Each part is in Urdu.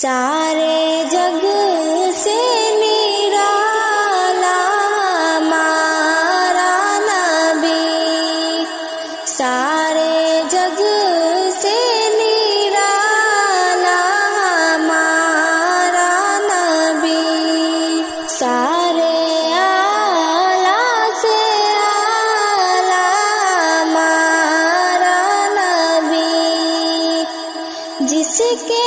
سارے جگ سے نرالا ہمارا نبی، سارے جگ سے نرالا ہمارا نبی، سارے اعلیٰ سے اعلیٰ ہمارا نبی، جس کے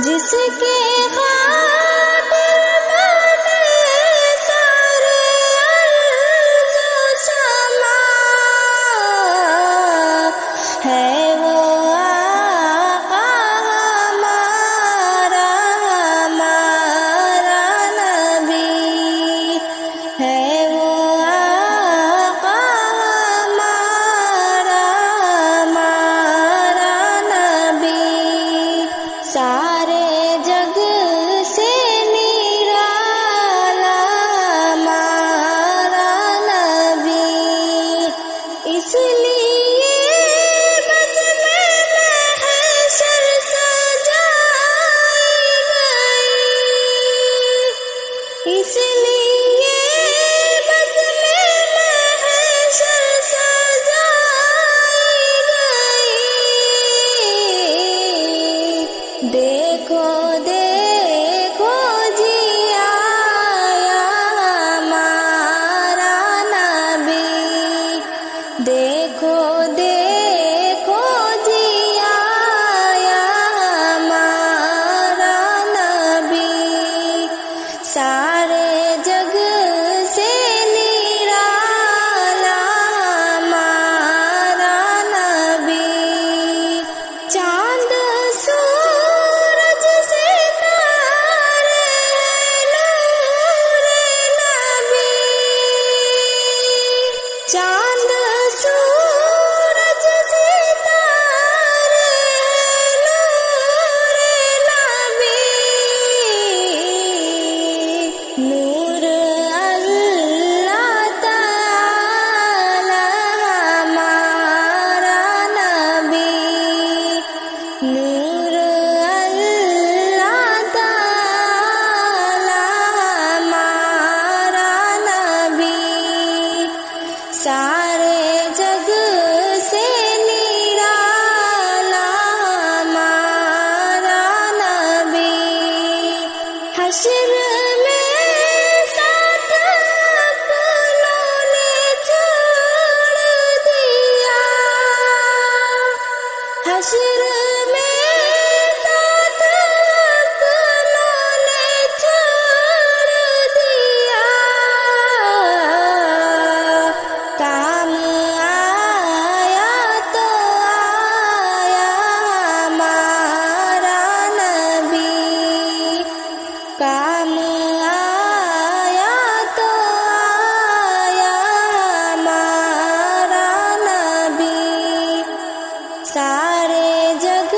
جس کے خاطر بنے سارے ارض و سما، ہے وہ آقا ہمارا ہمارا نبی، ہے وہ آقا ہمارا ہمارا نبی، سارے جگ سے نرالا ہمارا نبی، اس لیے بس میں محشر سجائی گئی، اس لیے بس میں محشر سجائی گئی، دیکھو دیکھو جی آیا ہمارا نبی، دیکھو دیکھو جی آیا ہمارا نبی، سارے جگ سے نرالا ہمارا نبی، چاند سورج ستارے نور نبی، چاند سورج ستارے نور نبی، نور اللہ تعالی ہمارا نبی، نور اللہ تعالی ہمارا نبی، سارے جگ سے نرالا ہمارا نبی، حشر میں ساتھ اپنوں نے چھوڑ دیا، حشر میں ساتھ اپنوں نے چھوڑ دیا، کام آیا تو آیا ہمارا نبی، کام آیا تو آیا ہمارا نبی، سارے جگ